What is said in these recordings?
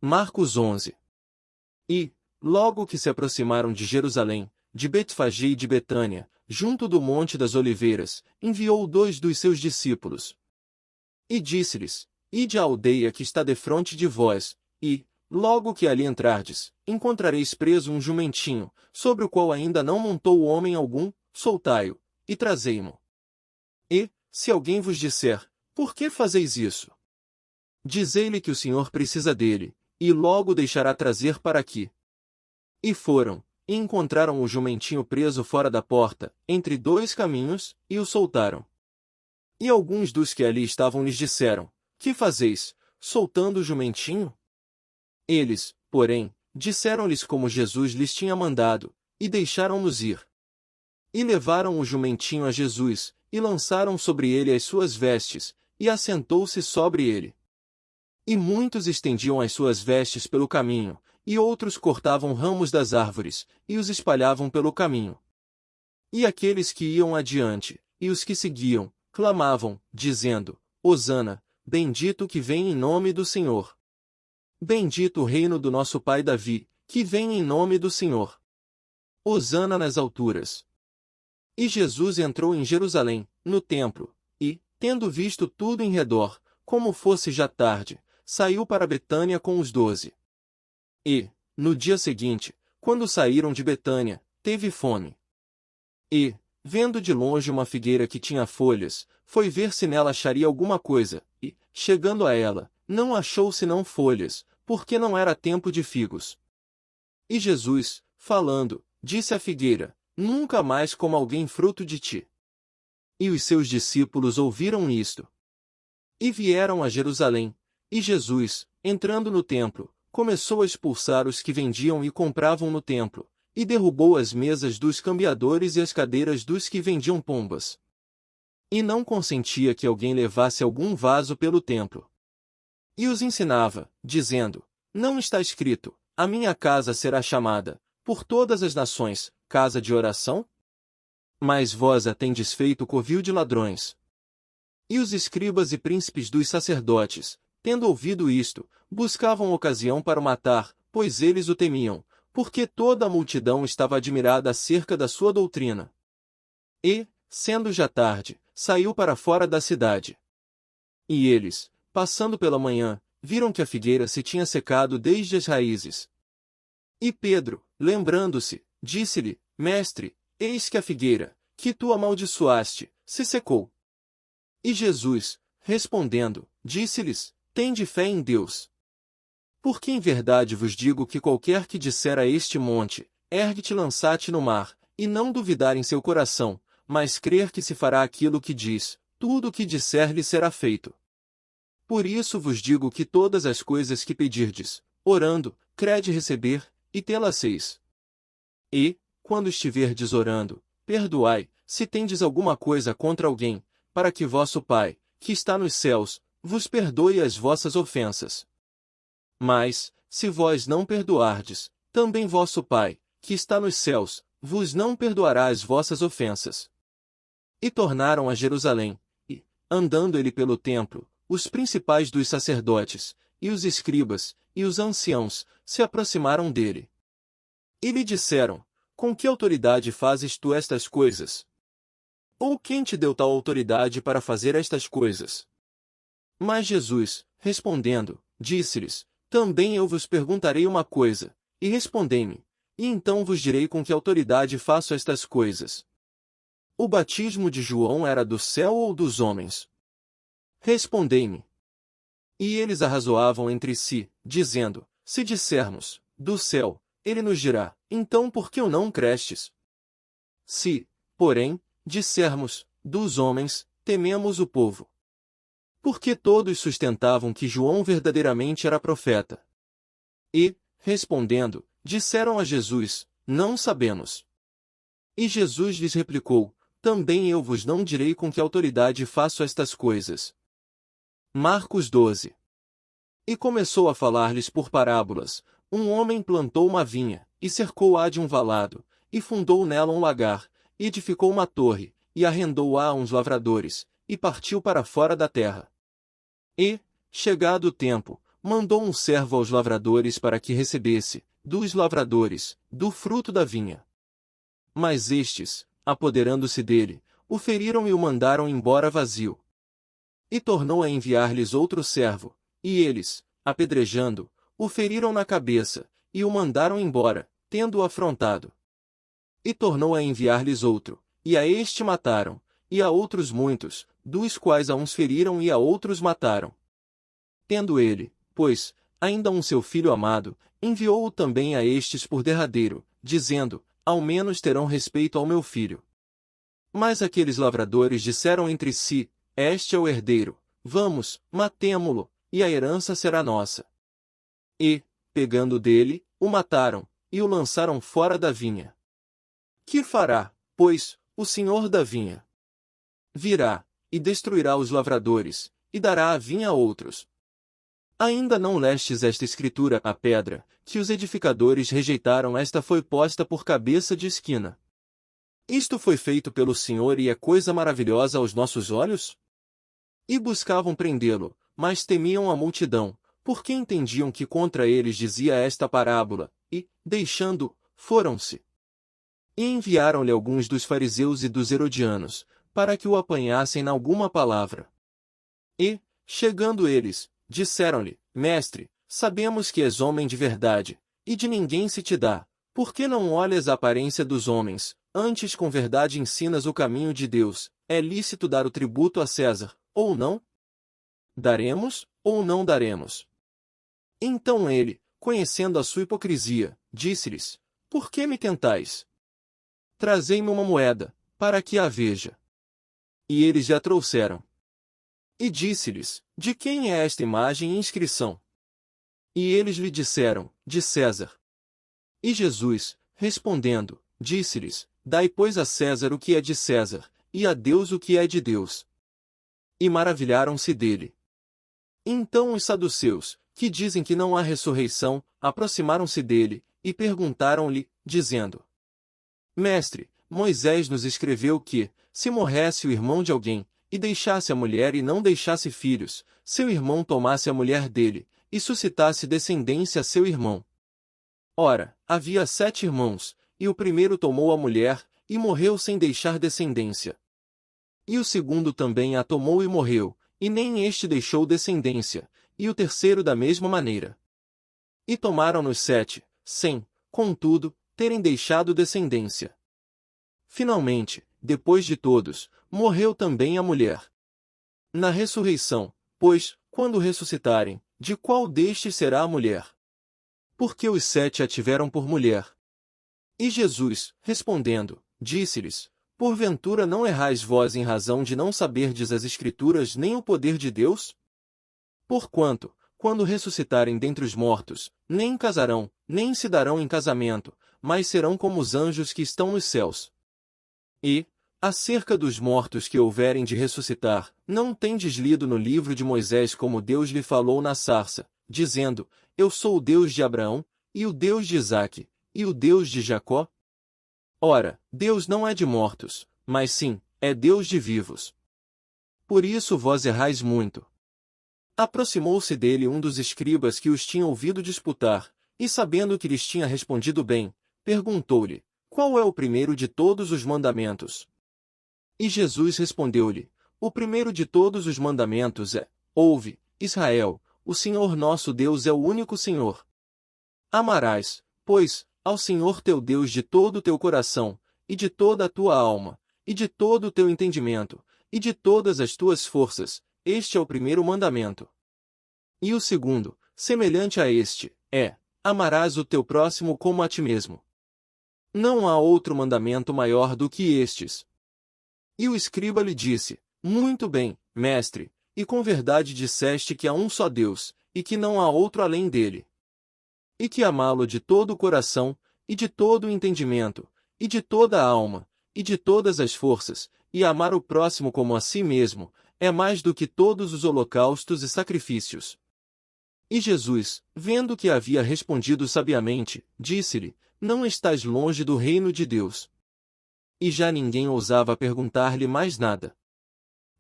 Marcos 11. E, logo que se aproximaram de Jerusalém, de Betfagé e de Betânia, junto do Monte das Oliveiras, enviou 2 dos seus discípulos. E disse-lhes: Ide à aldeia que está defronte de vós, e, logo que ali entrardes, encontrareis preso um jumentinho, sobre o qual ainda não montou homem algum, soltai-o, e trazei-mo. E, se alguém vos disser: Por que fazeis isso? Dizei-lhe que o Senhor precisa dele, e logo deixará trazer para aqui. E foram, e encontraram o jumentinho preso fora da porta, entre 2 caminhos, e o soltaram. E alguns dos que ali estavam lhes disseram: Que fazeis, soltando o jumentinho? Eles, porém, disseram-lhes como Jesus lhes tinha mandado, e deixaram-nos ir. E levaram o jumentinho a Jesus, e lançaram sobre ele as suas vestes, e assentou-se sobre ele. E muitos estendiam as suas vestes pelo caminho, e outros cortavam ramos das árvores, e os espalhavam pelo caminho. E aqueles que iam adiante, e os que seguiam, clamavam, dizendo: Hosana, bendito que vem em nome do Senhor. Bendito o reino do nosso pai Davi, que vem em nome do Senhor. Hosana nas alturas. E Jesus entrou em Jerusalém, no templo, e, tendo visto tudo em redor, como fosse já tarde, saiu para Betânia com os 12. E, no dia seguinte, quando saíram de Betânia, teve fome. E, vendo de longe uma figueira que tinha folhas, foi ver se nela acharia alguma coisa, e, chegando a ela, não achou senão folhas, porque não era tempo de figos. E Jesus, falando, disse à figueira: Nunca mais coma alguém fruto de ti. E os seus discípulos ouviram isto. E vieram a Jerusalém, e Jesus, entrando no templo, começou a expulsar os que vendiam e compravam no templo, e derrubou as mesas dos cambiadores e as cadeiras dos que vendiam pombas. E não consentia que alguém levasse algum vaso pelo templo. E os ensinava, dizendo: Não está escrito: A minha casa será chamada, por todas as nações, casa de oração? Mas vós a tendes feito covil de ladrões. E os escribas e príncipes dos sacerdotes, tendo ouvido isto, buscavam ocasião para o matar, pois eles o temiam, porque toda a multidão estava admirada acerca da sua doutrina. E, sendo já tarde, saiu para fora da cidade. E eles, passando pela manhã, viram que a figueira se tinha secado desde as raízes. E Pedro, lembrando-se, disse-lhe: Mestre, eis que a figueira, que tu amaldiçoaste, se secou. E Jesus, respondendo, disse-lhes: Tende fé em Deus. Porque em verdade vos digo que qualquer que disser a este monte: Ergue-te e lança-te no mar, e não duvidar em seu coração, mas crer que se fará aquilo que diz, tudo o que disser lhe será feito. Por isso vos digo que todas as coisas que pedirdes, orando, crede receber, e tê-las-eis. E, quando estiverdes orando, perdoai, se tendes alguma coisa contra alguém, para que vosso Pai, que está nos céus, vos perdoe as vossas ofensas. Mas, se vós não perdoardes, também vosso Pai, que está nos céus, vos não perdoará as vossas ofensas. E tornaram a Jerusalém, e, andando ele pelo templo, os principais dos sacerdotes, e os escribas, e os anciãos, se aproximaram dele. E lhe disseram: Com que autoridade fazes tu estas coisas? Ou quem te deu tal autoridade para fazer estas coisas? Mas Jesus, respondendo, disse-lhes: Também eu vos perguntarei uma coisa, e respondei-me, e então vos direi com que autoridade faço estas coisas. O batismo de João era do céu ou dos homens? Respondei-me. E eles arrazoavam entre si, dizendo: Se dissermos, do céu, ele nos dirá: Então por que o não crestes? Se, porém, dissermos, dos homens, tememos o povo. Porque todos sustentavam que João verdadeiramente era profeta. E, respondendo, disseram a Jesus: Não sabemos. E Jesus lhes replicou: Também eu vos não direi com que autoridade faço estas coisas. Marcos 12. E começou a falar-lhes por parábolas: Um homem plantou uma vinha, e cercou-a de um valado, e fundou nela um lagar, e edificou uma torre, e arrendou-a a uns lavradores, e partiu para fora da terra. E, chegado o tempo, mandou um servo aos lavradores para que recebesse, dos lavradores, do fruto da vinha. Mas estes, apoderando-se dele, o feriram e o mandaram embora vazio. E tornou a enviar-lhes outro servo, e eles, apedrejando, o feriram na cabeça, e o mandaram embora, tendo-o afrontado. E tornou a enviar-lhes outro, e a este mataram, e a outros muitos, dos quais a uns feriram e a outros mataram. Tendo ele, pois, ainda um seu filho amado, enviou-o também a estes por derradeiro, dizendo, ao menos terão respeito ao meu filho. Mas aqueles lavradores disseram entre si, este é o herdeiro, vamos, matemo-lo, e a herança será nossa. E, pegando dele, o mataram, e o lançaram fora da vinha. Que fará, pois, o senhor da vinha? Virá, e destruirá os lavradores, e dará a vinha a outros. Ainda não lestes esta escritura, a pedra, que os edificadores rejeitaram, esta foi posta por cabeça de esquina. Isto foi feito pelo Senhor e é coisa maravilhosa aos nossos olhos? E buscavam prendê-lo, mas temiam a multidão, porque entendiam que contra eles dizia esta parábola, e, deixando, foram-se. E enviaram-lhe alguns dos fariseus e dos herodianos, para que o apanhassem na alguma palavra. E, chegando eles, disseram-lhe, Mestre, sabemos que és homem de verdade, e de ninguém se te dá, por que não olhas a aparência dos homens, antes com verdade ensinas o caminho de Deus? É lícito dar o tributo a César, ou não? Daremos, ou não daremos? Então ele, conhecendo a sua hipocrisia, disse-lhes, por que me tentais? Trazei-me uma moeda, para que a veja. E eles já trouxeram. E disse-lhes, de quem é esta imagem e inscrição? E eles lhe disseram, de César. E Jesus, respondendo, disse-lhes, dai pois a César o que é de César, e a Deus o que é de Deus. E maravilharam-se dele. Então os saduceus, que dizem que não há ressurreição, aproximaram-se dele, e perguntaram-lhe, dizendo, Mestre, Moisés nos escreveu que, se morresse o irmão de alguém, e deixasse a mulher e não deixasse filhos, seu irmão tomasse a mulher dele, e suscitasse descendência a seu irmão. Ora, havia 7 irmãos, e o primeiro tomou a mulher, e morreu sem deixar descendência. E o segundo também a tomou e morreu, e nem este deixou descendência, e o terceiro da mesma maneira. E tomaram-nos 7, sem, contudo, terem deixado descendência. Finalmente, depois de todos, morreu também a mulher. Na ressurreição, pois, quando ressuscitarem, de qual destes será a mulher? Porque os 7 a tiveram por mulher. E Jesus, respondendo, disse-lhes, porventura não errais vós em razão de não saberdes as Escrituras nem o poder de Deus? Porquanto, quando ressuscitarem dentre os mortos, nem casarão, nem se darão em casamento, mas serão como os anjos que estão nos céus. E, acerca dos mortos que houverem de ressuscitar, não tendes lido no livro de Moisés como Deus lhe falou na sarça, dizendo, eu sou o Deus de Abraão, e o Deus de Isaque, e o Deus de Jacó? Ora, Deus não é de mortos, mas sim, é Deus de vivos. Por isso vós errais muito. Aproximou-se dele um dos escribas que os tinha ouvido disputar, e sabendo que lhes tinha respondido bem, perguntou-lhe, qual é o primeiro de todos os mandamentos? E Jesus respondeu-lhe, o primeiro de todos os mandamentos é, ouve, Israel, o Senhor nosso Deus é o único Senhor. Amarás, pois, ao Senhor teu Deus de todo o teu coração, e de toda a tua alma, e de todo o teu entendimento, e de todas as tuas forças, este é o primeiro mandamento. E o segundo, semelhante a este, é, amarás o teu próximo como a ti mesmo. Não há outro mandamento maior do que estes. E o escriba lhe disse, muito bem, mestre, e com verdade disseste que há um só Deus, e que não há outro além dele. E que amá-lo de todo o coração, e de todo o entendimento, e de toda a alma, e de todas as forças, e amar o próximo como a si mesmo, é mais do que todos os holocaustos e sacrifícios. E Jesus, vendo que havia respondido sabiamente, disse-lhe, não estás longe do reino de Deus. E já ninguém ousava perguntar-lhe mais nada.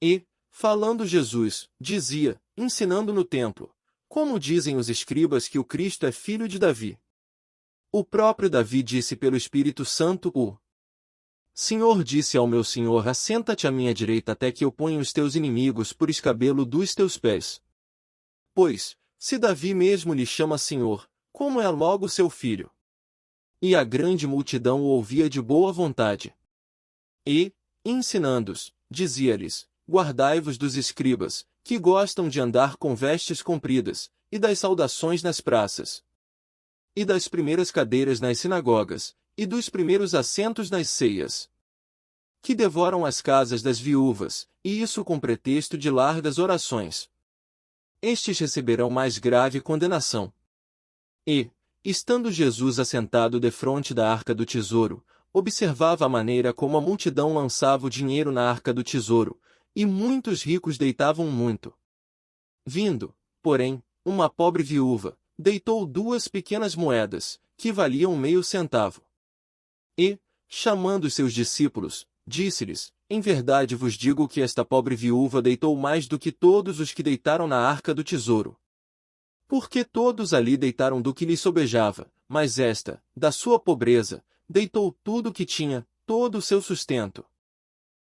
E, falando Jesus, dizia, ensinando no templo, Como dizem os escribas que o Cristo é filho de Davi? O próprio Davi disse pelo Espírito Santo: O Senhor disse ao meu Senhor: assenta-te à minha direita até que eu ponha os teus inimigos por escabelo dos teus pés. Pois, se Davi mesmo lhe chama Senhor, como é logo seu filho? E a grande multidão o ouvia de boa vontade. E, ensinando-os, dizia-lhes: guardai-vos dos escribas, que gostam de andar com vestes compridas, e das saudações nas praças, e das primeiras cadeiras nas sinagogas, e dos primeiros assentos nas ceias, que devoram as casas das viúvas, e isso com pretexto de largas orações. Estes receberão mais grave condenação. E, estando Jesus assentado defronte da arca do tesouro, observava a maneira como a multidão lançava o dinheiro na arca do tesouro, e muitos ricos deitavam muito. Vindo, porém, uma pobre viúva, deitou 2 pequenas moedas, que valiam meio centavo. E, chamando os seus discípulos, disse-lhes: em verdade vos digo que esta pobre viúva deitou mais do que todos os que deitaram na arca do tesouro. Porque todos ali deitaram do que lhe sobejava, mas esta, da sua pobreza, deitou tudo o que tinha, todo o seu sustento.